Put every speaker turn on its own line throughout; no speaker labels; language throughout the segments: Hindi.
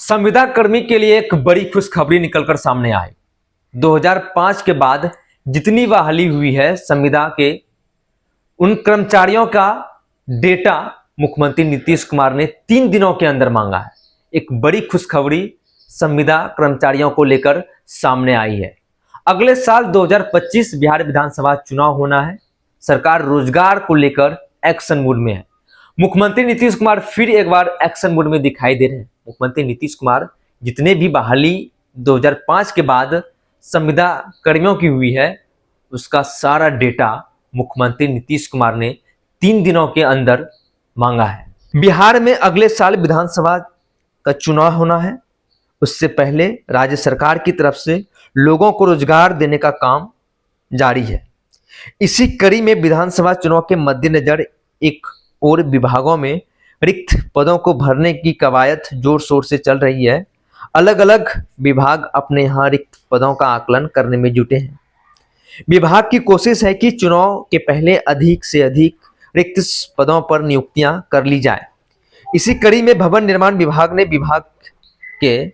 संविदा कर्मी के लिए एक बड़ी खुशखबरी निकलकर सामने आई। 2005 के बाद जितनी बहाली हुई है संविदा के उन कर्मचारियों का डेटा मुख्यमंत्री नीतीश कुमार ने 3 दिनों के अंदर मांगा है। एक बड़ी खुशखबरी संविदा कर्मचारियों को लेकर सामने आई है। अगले साल 2025 बिहार विधानसभा चुनाव होना है। सरकार रोजगार को लेकर एक्शन मूड में है। मुख्यमंत्री नीतीश कुमार फिर एक बार एक्शन मूड में दिखाई दे रहे हैं। मुख्यमंत्री नीतीश कुमार जितने भी बहाली 2005 के बाद संविदा कर्मियों की हुई है उसका सारा डेटा मुख्यमंत्री नीतीश कुमार ने 3 दिनों के अंदर मांगा है। बिहार में अगले साल विधानसभा का चुनाव होना है। उससे पहले राज्य सरकार की तरफ से लोगों को रोजगार देने का काम जारी है। इसी कड़ी में विधानसभा चुनाव के मद्देनजर एक और विभागों में रिक्त पदों को भरने की कवायद जोर शोर से चल रही है। अलग अलग विभाग अपने यहाँ रिक्त पदों का आकलन करने में जुटे हैं। विभाग की कोशिश है कि चुनाव के पहले अधिक से अधिक रिक्त पदों पर नियुक्तियां कर ली जाए। इसी कड़ी में भवन निर्माण विभाग ने विभाग के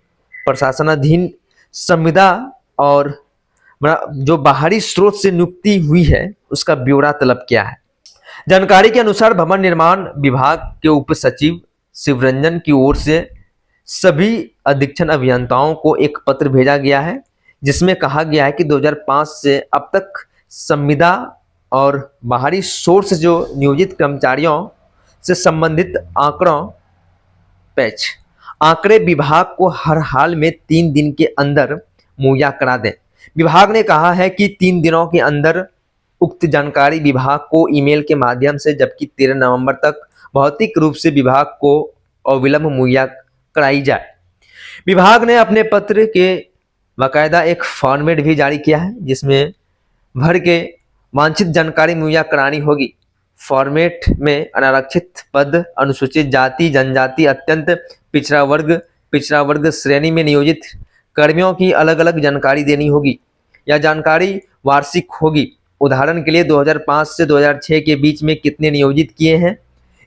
प्रशासनाधीन संविदा और जो बाहरी स्रोत से नियुक्ति हुई है उसका ब्यौरा तलब किया है। जानकारी के अनुसार भवन निर्माण विभाग के उप सचिव शिवरंजन की ओर से सभी अधीक्षण अभियंताओं को एक पत्र भेजा गया है जिसमें कहा गया है कि 2005 से अब तक संविदा और बाहरी सोर्स जो नियोजित कर्मचारियों से संबंधित आंकड़े विभाग को हर हाल में 3 दिन के अंदर मुहैया करा दें। विभाग ने कहा है कि 3 दिनों के अंदर उक्त जानकारी विभाग को ईमेल के माध्यम से जबकि 13 नवंबर तक भौतिक रूप से विभाग को अविलंब मुहैया कराई जाए। विभाग ने अपने पत्र के बाकायदा एक फॉर्मेट भी जारी किया है जिसमें भर के वांछित जानकारी मुहैया करानी होगी। फॉर्मेट में अनारक्षित पद, अनुसूचित जाति जनजाति, अत्यंत पिछड़ा वर्ग श्रेणी में नियोजित कर्मियों की अलग अलग जानकारी देनी होगी। यह जानकारी वार्षिक होगी। उदाहरण के लिए 2005 से 2006 के बीच में कितने नियोजित किए हैं,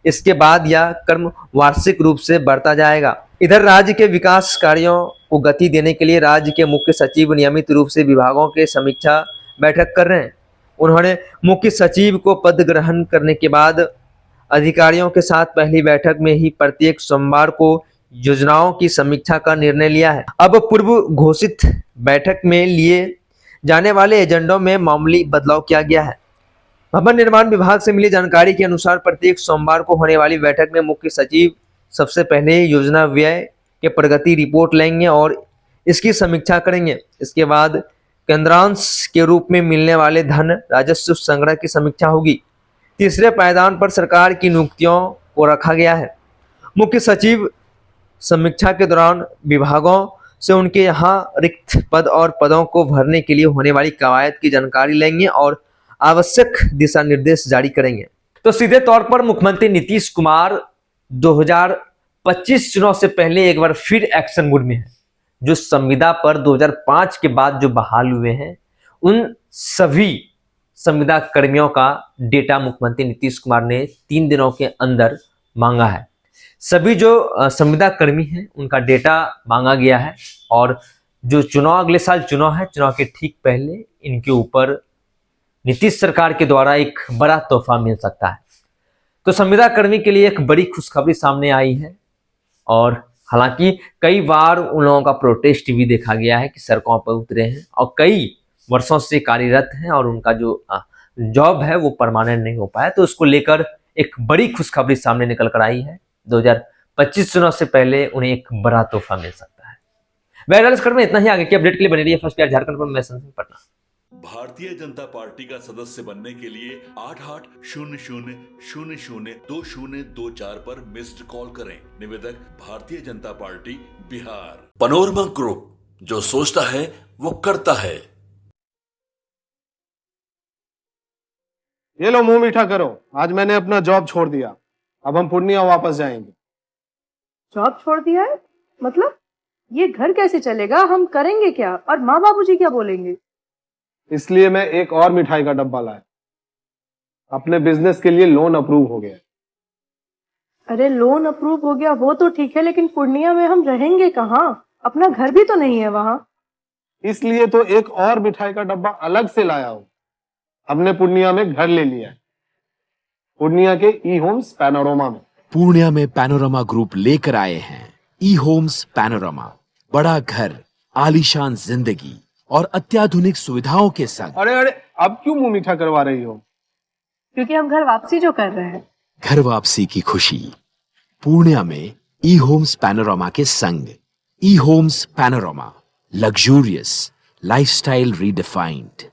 इसके बाद यह क्रम वार्षिक रूप से बढ़ता जाएगा। इधर राज्य के विकास कार्यों को गति देने के लिए राज्य के मुख्य सचिव नियमित रूप से विभागों के समीक्षा बैठक कर रहे हैं। उन्होंने मुख्य सचिव को पद ग्रहण करने के बाद अधिकारियों के साथ पहली बैठक में ही प्रत्येक सोमवार को योजनाओं की समीक्षा का निर्णय लिया है। अब पूर्व घोषित बैठक में लिए जाने वाले एजेंडों में मामूली बदलाव किया गया है। भवन निर्माण विभाग से मिली जानकारी के अनुसार प्रत्येक सोमवार को होने वाली बैठक में मुख्य सचिव सबसे पहले योजना व्यय के प्रगति रिपोर्ट लेंगे और इसकी समीक्षा करेंगे। इसके बाद केंद्रांश के रूप में मिलने वाले धन राजस्व संग्रह की समीक्षा होगी। तीसरे पायदान पर सरकार की नियुक्तियों को रखा गया है। मुख्य सचिव समीक्षा के दौरान विभागों से उनके यहाँ रिक्त पद और पदों को भरने के लिए होने वाली कवायद की जानकारी लेंगे और आवश्यक दिशा निर्देश जारी करेंगे। तो सीधे तौर पर मुख्यमंत्री नीतीश कुमार 2025 चुनाव से पहले एक बार फिर एक्शन मूड में है। जो संविदा पर 2005 के बाद जो बहाल हुए हैं उन सभी संविदा कर्मियों का डेटा मुख्यमंत्री नीतीश कुमार ने 3 दिनों के अंदर मांगा है। सभी जो संविदा कर्मी हैं उनका डेटा मांगा गया है और जो चुनाव अगले साल चुनाव है, चुनाव के ठीक पहले इनके ऊपर नीतीश सरकार के द्वारा एक बड़ा तोहफा मिल सकता है। तो संविदा कर्मी के लिए एक बड़ी खुशखबरी सामने आई है और हालांकि कई बार उन लोगों का प्रोटेस्ट भी देखा गया है कि सड़कों पर उतरे हैं और कई वर्षों से कार्यरत हैं और उनका जो जॉब है वो परमानेंट नहीं हो पाया। तो उसको लेकर एक बड़ी खुशखबरी सामने निकल कर आई है। 2025 चुनाव से पहले उन्हें एक बड़ा तोहफा मिल सकता है। बहरहाल इस क्रम में इतना ही। आगे की अपडेट के लिए बने रहिए फर्स्ट बिहार झारखंड पर। मैं संजय पटना।
भारतीय जनता पार्टी का सदस्य बनने के लिए 8800002024 पर मिस्ड कॉल करें। निवेदक Bharatiya Janata party Bihar.
Panorama group, जो सोचता है वो करता है।
ये लो मुंह मीठा करो, आज मैंने अपना जॉब छोड़ दिया। अब हम पूर्णिया वापस जाएंगे।
जॉब छोड़ दिया है? मतलब ये घर कैसे चलेगा? हम करेंगे क्या? और माँ बाबूजी क्या बोलेंगे?
इसलिए मैं एक और मिठाई का डब्बा लाया। अपने बिजनेस के लिए लोन अप्रूव हो गया।
अरे लोन अप्रूव हो गया वो तो ठीक है, लेकिन पूर्णिया में हम रहेंगे कहाँ? अपना घर भी तो नहीं है वहाँ।
इसलिए तो एक और मिठाई का डब्बा अलग से लाया हूँ। हमने पूर्णिया में घर ले लिया है, पूर्णिया के ई होम्स पैनोरमा में।
पूर्णिया में पैनोरमा ग्रुप लेकर आए हैं ई होम्स पैनोरमा, बड़ा घर, आलीशान जिंदगी और अत्याधुनिक सुविधाओं के संग।
अरे अरे, अब क्यों मुंह मीठा करवा रही हो?
क्योंकि हम घर वापसी जो कर रहे हैं।
घर वापसी की खुशी पूर्णिया में ई होम्स पैनोरमा के संग। E homes panorama, luxurious lifestyle redefined.